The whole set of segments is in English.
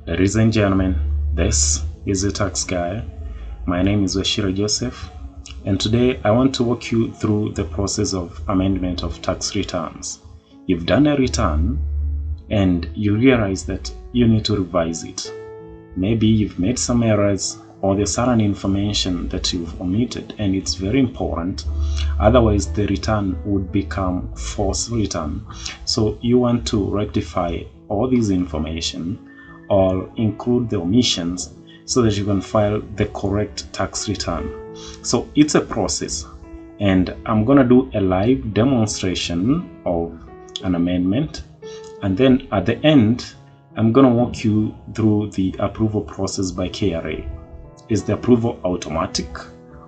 Ladies and gentlemen, this is the Tax Guy. My name is Washira Joseph, and today I want to walk you through the process of amendment of tax returns. You've done a return and you realize that you need to revise it. Maybe you've made some errors or there's certain information that you've omitted and it's very important, otherwise the return would become false return. So you want to rectify all this information or include the omissions so that you can file the correct tax return. So it's a process, and I'm gonna do a live demonstration of an amendment, and then at the end I'm gonna walk you through the approval process by KRA. Is the approval automatic,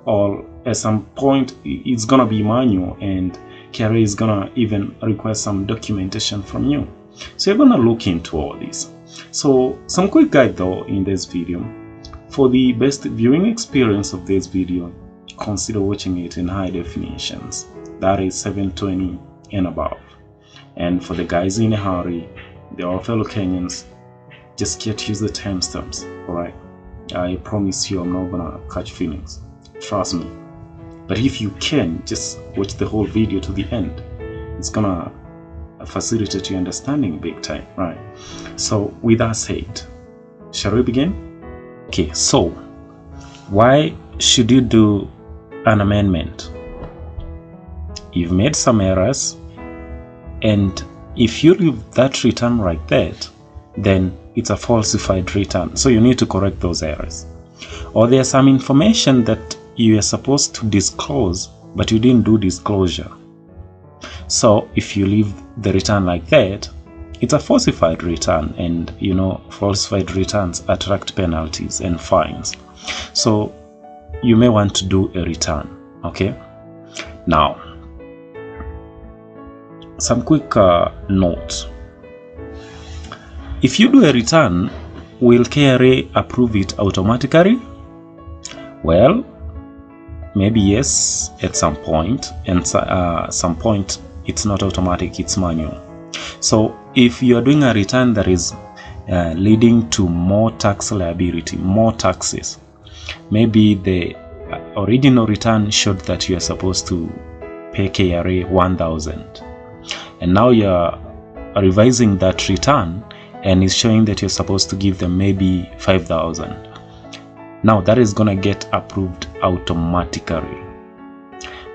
or at some point it's gonna be manual and KRA is gonna even request some documentation from you? So you're gonna look into all this. So some quick guide though in this video. For the best viewing experience of this video, consider watching it in high definitions, that is 720 and above. And for the guys in a hurry, they're all fellow Kenyans, just get used to the timestamps, alright? I promise you I'm not gonna catch feelings, trust me. But if you can, just watch the whole video to the end. It's gonna facilitate your understanding big time, right? So with that said, shall we begin? Okay, so why should you do an amendment? You've made some errors, and if you leave that return like that, then it's a falsified return, so you need to correct those errors. Or there's some information that you are supposed to disclose but you didn't do disclosure. So if you leave the return like that, it's a falsified return, and you know falsified returns attract penalties and fines. So you may want to do a return. Okay, now some quick notes. If you do a return, will KRA approve it automatically? Well, maybe yes at some point, and some point it's not automatic, it's manual. So if you are doing a return that is leading to more tax liability, more taxes, maybe the original return showed that you are supposed to pay KRA 1,000, and now you are revising that return and it's showing that you're supposed to give them maybe 5,000. Now that is gonna get approved automatically.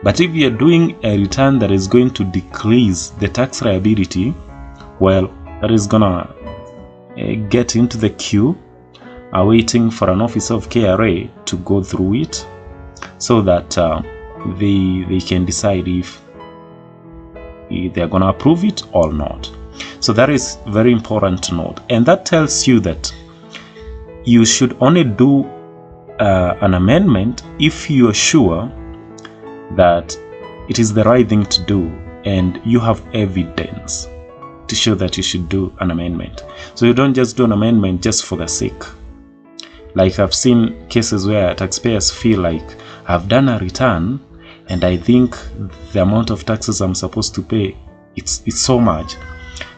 But if you're doing a return that is going to decrease the tax liability, well, that is gonna get into the queue awaiting for an officer of KRA to go through it, so that they can decide if they're gonna approve it or not. So that is very important to note, and that tells you that you should only do an amendment if you are sure that it is the right thing to do and you have evidence to show that you should do an amendment. So you don't just do an amendment just for the sake. Like I've seen cases where taxpayers feel like, I've done a return and I think the amount of taxes I'm supposed to pay, it's so much,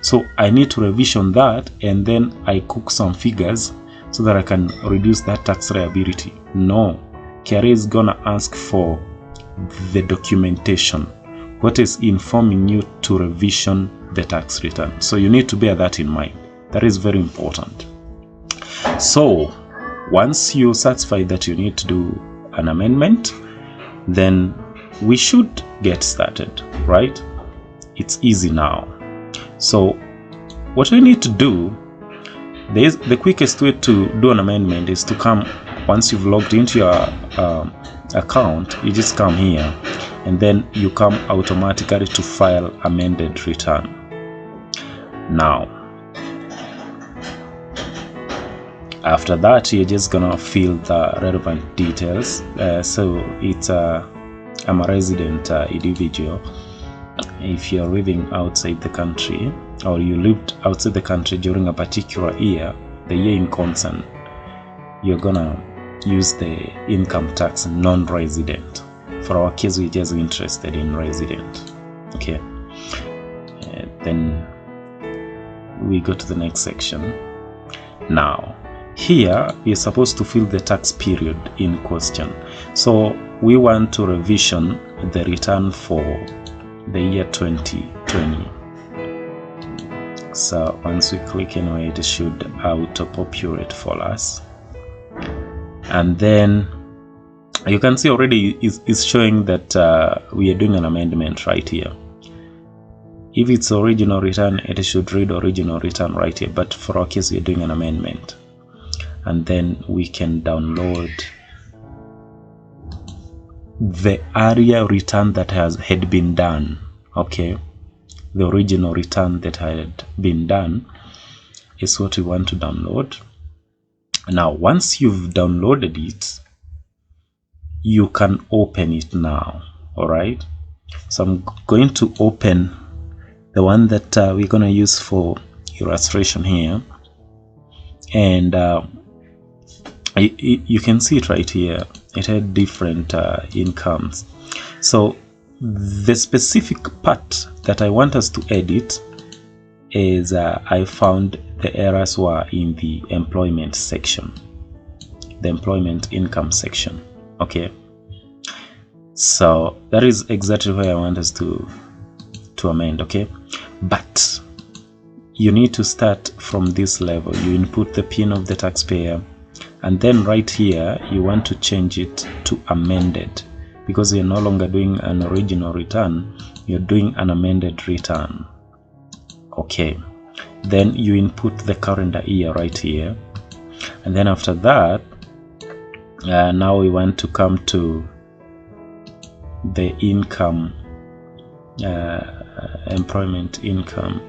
so I need to revision that, and then I cook some figures so that I can reduce that tax liability. No, KRA is gonna ask for the documentation, what is informing you to revision the tax return. So you need to bear that in mind. That is very important. So once you satisfy that you need to do an amendment, then we should get started, right? It's easy now. So what we need to do, the quickest way to do an amendment is to come, once you've logged into your account, you just come here and then you come automatically to file amended return. Now after that, you're just gonna fill the relevant details. So it's I'm a resident individual. If you're living outside the country, or you lived outside the country during a particular year, the year in concern, you're gonna use the income tax non-resident. For our case, we're just interested in resident. Okay, then we go to the next section, Now here we are supposed to fill the tax period in question, so we want to revision the return for the year 2020. So once we click anyway, it should auto-populate for us, and then you can see already it's showing that we are doing an amendment right here. If it's original return, it should read original return right here, but for our case we are doing an amendment. And then we can download the area return that had been done. Okay, the original return that had been done is what we want to download. Now once you've downloaded it, you can open it now. All right, so I'm going to open the one that we're going to use for illustration here, and you can see it right here. It had different incomes. So the specific part that I want us to edit is I found the errors were in the employment section, the employment income section. Okay, so that is exactly where I want us to amend. Okay, but you need to start from this level. You input the PIN of the taxpayer, and then right here you want to change it to amended, because you're no longer doing an original return, you're doing an amended return. Okay, then you input the calendar year right here, and then after that now we want to come to the income, employment income.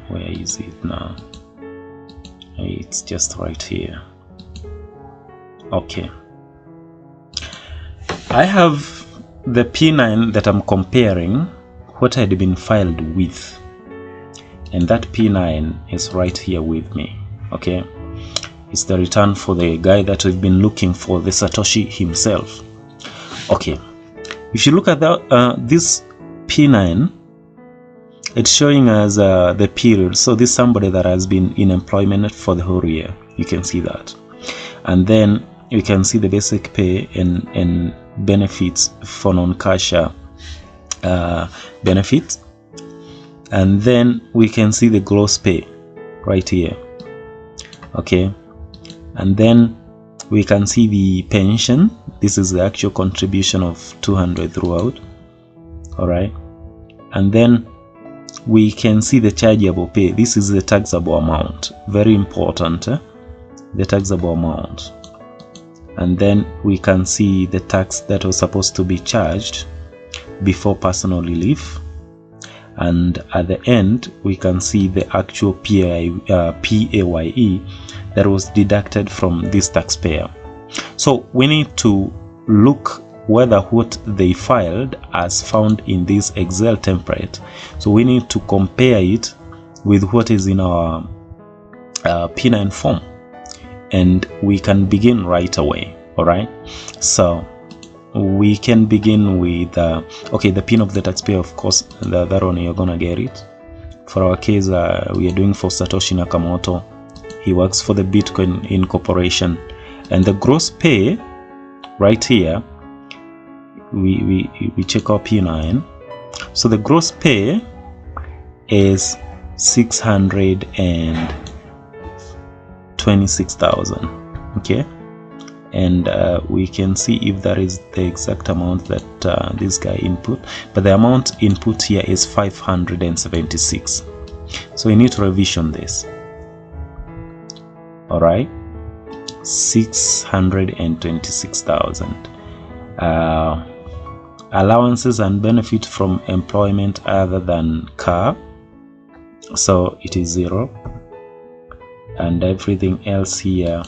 Where is it now? It's just right here. Okay, I have the P9 that I'm comparing what had been filed with, and that P9 is right here with me. Okay, it's the return for the guy that we've been looking for, the Satoshi himself. Okay, if you look at this P9, it's showing us the period. So this is somebody that has been in employment for the whole year. You can see that, and then you can see the basic pay and benefits for non-cash benefits, and then we can see the gross pay right here. Okay, and then we can see the pension. This is the actual contribution of 200 throughout. All right, and then we can see the chargeable pay. This is the taxable amount, very important, the taxable amount. And then we can see the tax that was supposed to be charged before personal relief, and at the end we can see the actual PAYE that was deducted from this taxpayer. So we need to look whether what they filed as found in this Excel template, so we need to compare it with what is in our P9 form, and we can begin right away. All right, so we can begin with okay, the PIN of the taxpayer, of course, that one you're gonna get it. For our case, we are doing for Satoshi Nakamoto. He works for the Bitcoin Incorporation, and the gross pay right here, we check our P9. So the gross pay is 626,000. Okay, and we can see if that is the exact amount that this guy input, but the amount input here is 576. So we need to revision this. All right, 626,000. Allowances and benefit from employment other than car, so it is 0, and everything else here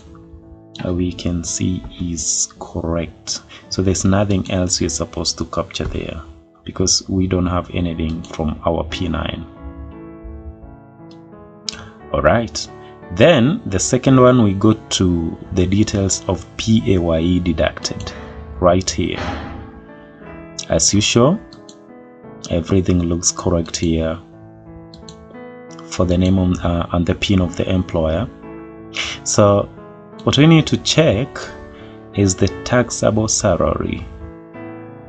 we can see is correct. So there's nothing else we're supposed to capture there because we don't have anything from our P9. All right, then the second one, we go to the details of PAYE deducted right here. As usual, everything looks correct here for the name and the PIN of the employer. So what we need to check is the taxable salary.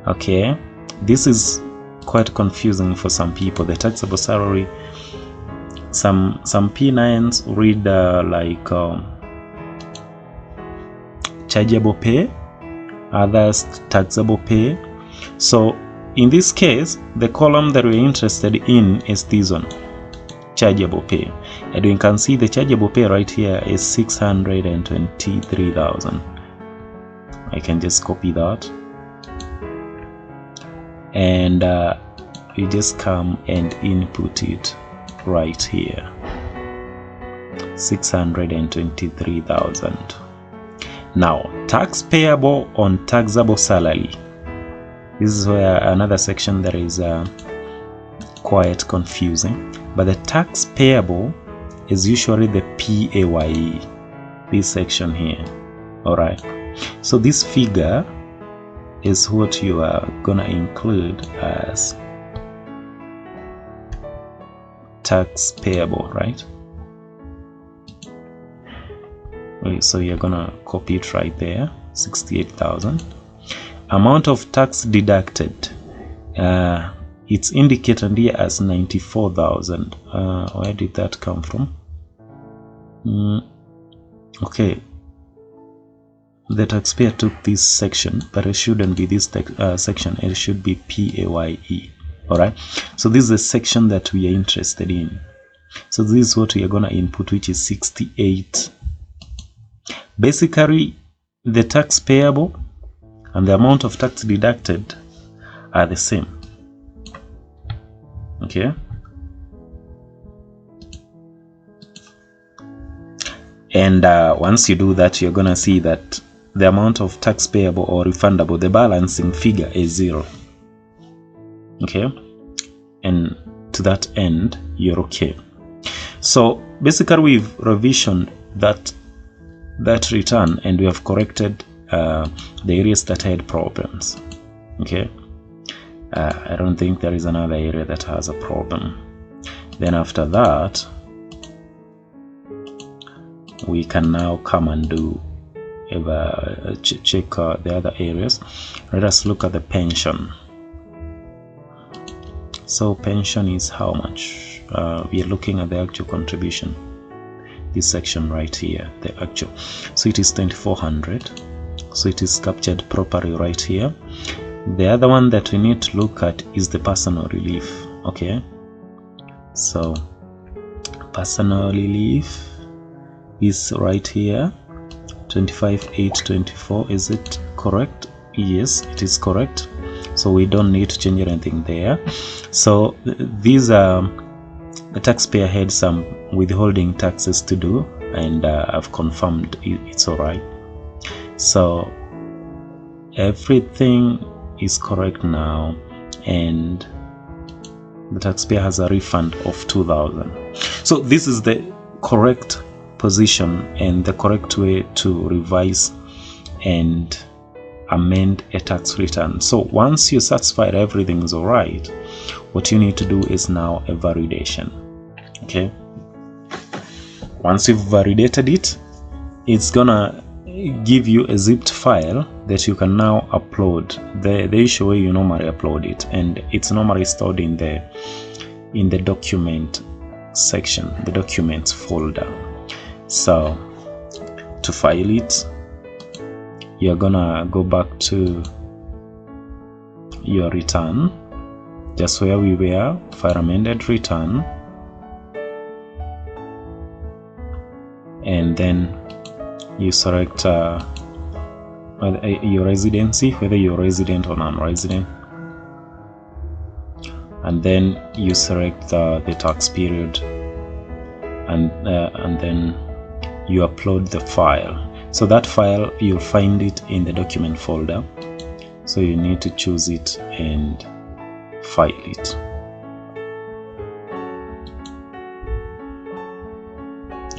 Okay, this is quite confusing for some people. The taxable salary, some P9s read like chargeable pay, others taxable pay. So in this case, the column that we're interested in is this one, chargeable pay, and you can see the chargeable pay right here is 623,000. I can just copy that, and you just come and input it right here, 623,000. Now, tax payable on taxable salary. This is where another section that is quite confusing, but the tax payable is usually the PAYE, this section here. All right, so this figure is what you are gonna include as tax payable, right? So you're gonna copy it right there, 68,000. Amount of tax deducted, it's indicated here as 94,000. Where did that come from? Okay, the taxpayer took this section, but it shouldn't be this section. It should be PAYE. All right, so this is the section that we are interested in. So this is what we are gonna input, which is 68. Basically, the tax payable and the amount of tax deducted are the same. Okay, and once you do that, you're gonna see that the amount of tax payable or refundable, the balancing figure is 0. Okay, and to that end, you're okay. So basically, we've revisioned that return, and we have corrected the areas that had problems. Okay, I don't think there is another area that has a problem. Then after that, we can now come and do check the other areas. Let us look at the pension. So pension is how much? We are looking at the actual contribution, this section right here, the actual. So it is 2,400. So it is captured properly right here. The other one that we need to look at is the personal relief. Okay, so personal relief is right here, 25,824. Is it correct? Yes, it is correct. So we don't need to change anything there. So these are the taxpayer had some withholding taxes to do, and I've confirmed it's all right. So everything is correct now, and the taxpayer has a refund of 2,000. So this is the correct position and the correct way to revise and amend a tax return. So once you satisfied everything is all right, what you need to do is now a validation. Okay, once you've validated it, it's gonna give you a zipped file that you can now upload the usual way you normally upload it, and it's normally stored in the document section, the documents folder. So to file it, you're gonna go back to your return, just where we were, file amended return, and then you select your residency, whether you're resident or non-resident, and then you select the tax period, and then you upload the file. So that file, you'll find it in the document folder, so you need to choose it and file it.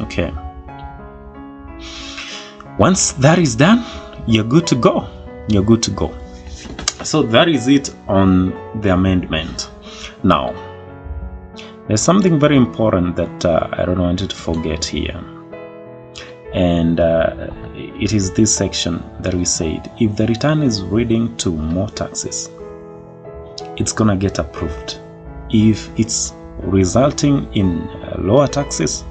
Okay, once that is done, you're good to go. You're good to go. So that is it on the amendment. Now there's something very important that I don't want you to forget here. And it is this section that we said, if the return is reading to more taxes, it's gonna get approved. If it's resulting in lower taxes,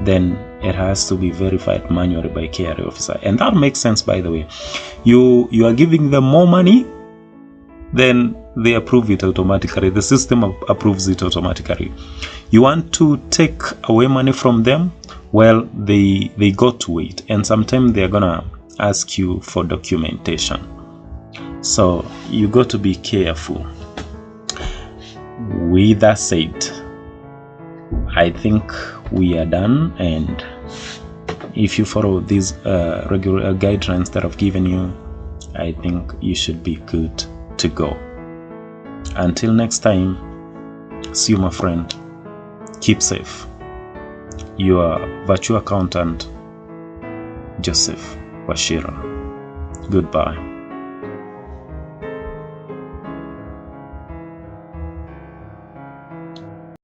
then it has to be verified manually by KRA officer. And that makes sense, by the way. You are giving them more money, then they approve it automatically. The system approves it automatically. You want to take away money from them, well, they got to wait, and sometimes they're gonna ask you for documentation. So you got to be careful. With that said, I think we are done, and if you follow these regular guidelines that I've given you, I think you should be good to go. Until next time, see you, my friend. Keep safe. Your virtual accountant, Joseph Washira. Goodbye.